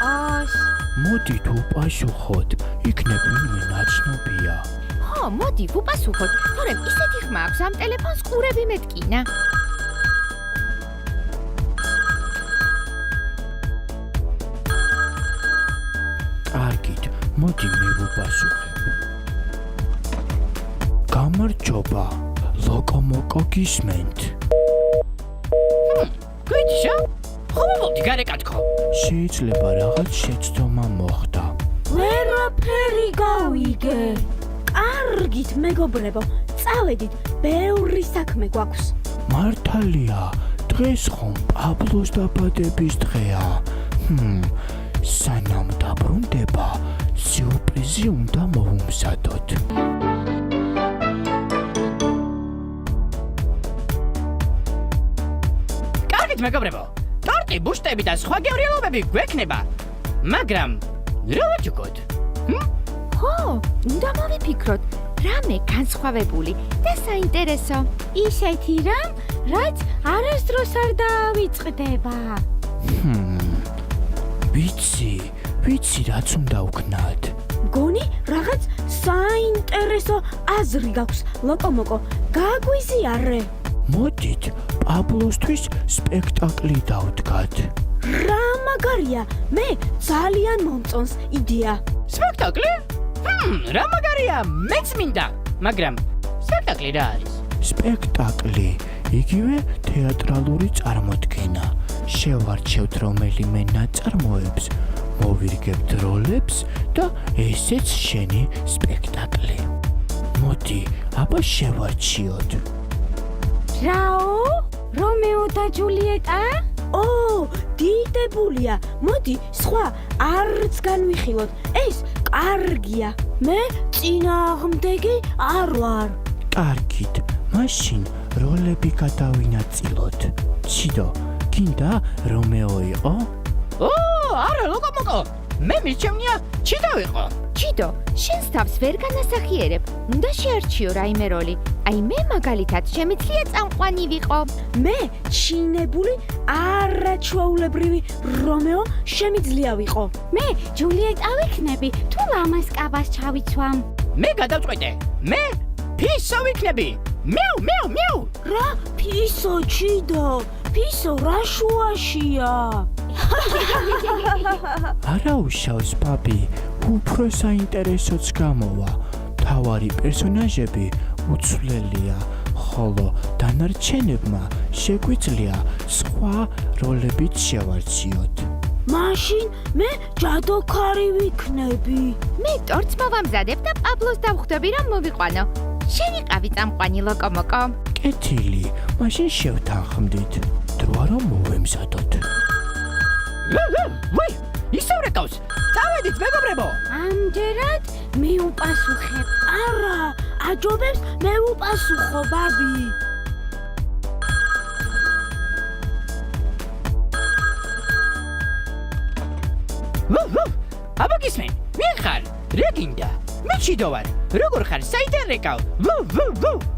იყოს? მოდით უპასუხოთ, იქნებ ვინმე ნაცნობია. ხო, მოდი ვუპასუხოთ, თორემ ისეთი ხმა აქვს ამ ტელეფონს ყურები მეტკინა. კარგით, მოდი მე ვუპასუხებ. გამარჯობა, ლოკომოკო გისმენთ? გვიჩა? ხომ მოდი გარეკათქო. შეიძლება რაღაც შეცდომა მოხდა. ვერაფერი გავიგე. კარგით, მეგობრებო, წავედით, ბევრი საქმე გვაქვს. მართალია, დღეს ხომ პაბლოს დაბადების დღეა. სანამ დაბრუნდება, სიურპრიზი უნდა მოვუმზადოთ. კარგით, მეგობრებო. ტორტი, ბუშტები და სხვა გევრიელობები გვექნება. მაგრამ რა ვაჯიკოთ? ხო, უნდა მოვიფიქროთ, რამე განსხვავებული და საინტერესო. ისეთი რამ, რაც არასდროს არ დავიწყდება. ვიცი რაც უნდა ვქნათ. მგონი რაღაც საინტერესო აზრი გაქვს, ლოკომოკო, გაგვიზიარე. მოდით, პაბლოსთვის სპექტაკლი დავდგათ. რა მაგარია, მე ძალიან მომწონს იდეა. სპექტაკლი? რა მაგარია, მეც მინდა. მაგრამ სპექტაკლი რა არის? სპექტაკლი, იგივე თეატრალური წარმოდგენა. შევარჩევთ რომელიმე ნაწარმოებს, მოვირგებთ როლებს და ესეც შენი სპექტაკლი. მოდი, აბა შევარჩიოთ. რაო? რომეო და ჯულიეტა? დიდებულია. მოდი, სხვა არც განვიხილოთ. ეს კარგია. მე წინააღმდეგი არ ვარ. კარგით, მაშინ როლები გადავინაწილოთ. ჩიდო, გინდა რომეო იყო? არა, ლოკომოკო. მე მირჩევნია ჩიდო იყო. ჩიდო, შენს თავს ვერ განასახიერებ. უნდა შეარჩიო რაიმე როლი. აი მე მაგალითად შემიძლია წამყვანი ვიყო. მე ჩინებული არაჩვეულებრივი რომეო შემიძლია ვიყო. მე ჯულიეტა ვიქნები, თუ ლამას კაბას ჩავიცვამ. მე გადავწყვეტე. მე ფისო ვიქნები. მიუ. რა ფისო ჩიდო? ფისო რა შუაშია? არა უშავს, პაპი, უფრო საინტერესოც გამოვა. მთავარი პერსონაჟები უცვლელია, ხოლო დანარჩენებმა შეგვიძლია სხვა როლებიც შევარჩიოთ. მაშინ მე ჯადოქარი ვიქნები. მე ტორტს მოვამზადებ და პაბლოს დავხვდები რომ მოვიყვანო. შენ იყავი წამყვანი ლოკომოკო. კეთილი, მაშინ შევთანხმდით. დროა რომ მოვემზადოთ. ვაი, ისევ რეკავს. წავედით, მეგობრებო. ამჯერად მე უპასუხებ. არა, აჯობებს მე უპასუხო, ბაბი. აბა გისმენ, ვინ ხარ? რა გინდა? მე ჩიდო ვარ. როგორ ხარ? საიდან რეკავ?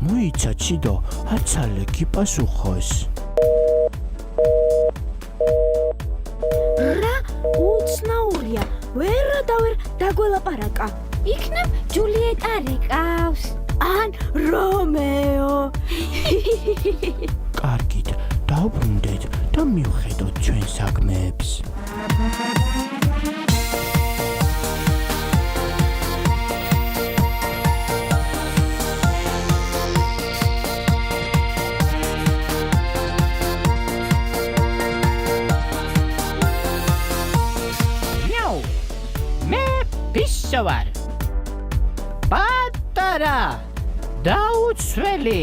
მოიცა ჩიდო, აცალე გიპასუხოს. რა უცნაურია, ვერ დაგველაპარაკა. იქნებ ჯულიეტა რეკავს. ან რომეო. კარგით, დავბრუნდეთ და მივხედოთ ჩვენ საქმეებს. ფისო ვარ. პატარა დაუცველი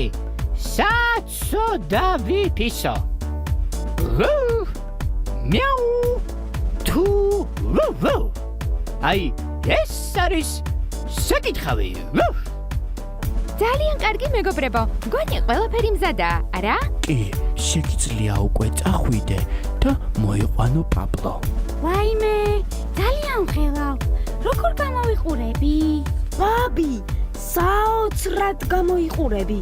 საცოდავი ფისო. მიაუ თუ აი ეს არის საკითხავი. ძალიან კარგი მეგობრებო. მგონი ყველაფერი მზადაა, არა? კი, შეგიძლია უკვე წახვიდე და მოიყვანო პაბლო. ვაიმე, ძალიან ხელავ. როგორ გამოვიყურები? ბაბი, საოცრად გამოიყურები.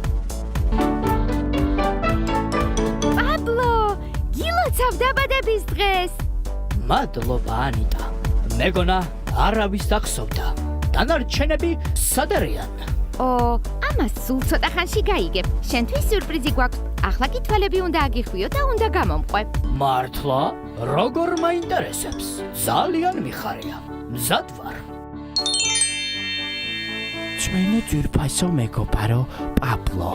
პაბლო, გილოცავ დაბადების დღეს. მადლობა ანიტა. მეგონა არავის დახსოვდა. დანარჩენები სად არიან? ამას სულ ცოტა ხანში გაიგებ. შენთვის სიურპრიზი გვაქვს. ახლა კი თვალები უნდა აგიხვიო და უნდა გამომყვე. მართლა? როგორ მაინტერესებს? ძალიან მიხარია. მზად ვარ. ჩვენი ძვირფასო მეგობარო პაბლო,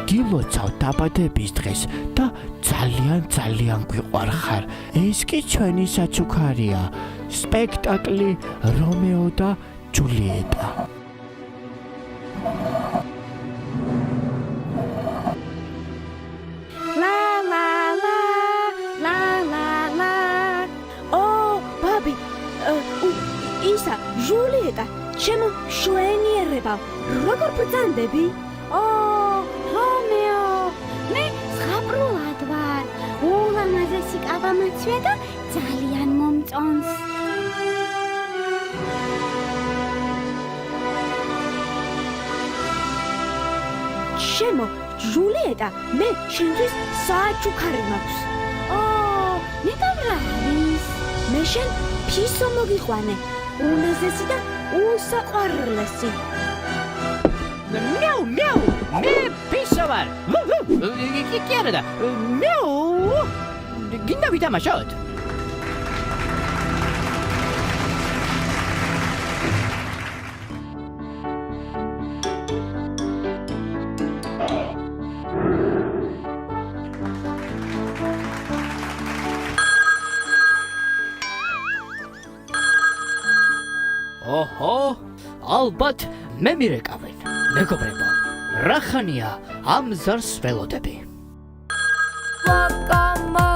გილოცავ დაბადების დღეს და ძალიან გვიყვარხარ. ეს კი ჩვენი საჩუქარია, სპექტაკლი რომეო და ჯულიეტა. ლა ლა ლა ლა ლა ლა ბაბი ისა ჟულიეტა ჩემო შვენიერება როგორ ბრძანდები რომეო, მე ზღაპრულად ვარ. ულამაზესი კაბა მაცვია და ძალიან მომწონს. ჩემო ჟულიეტა მე შენთვის საჩუქარი მაქვს ნეტავ რა არის? მე შენ ფისო მოგიყვანე უმეზესი და უსაყვარლესი მიაუ მიაუ მე პისო ვარ. კი არა და მიაუ გინდა ვითამაშოთ? ოჰო, ალბათ მე მირეკავენ. მეგობრებო, რა ხანია ამ ზარს ველოდები? მოკომო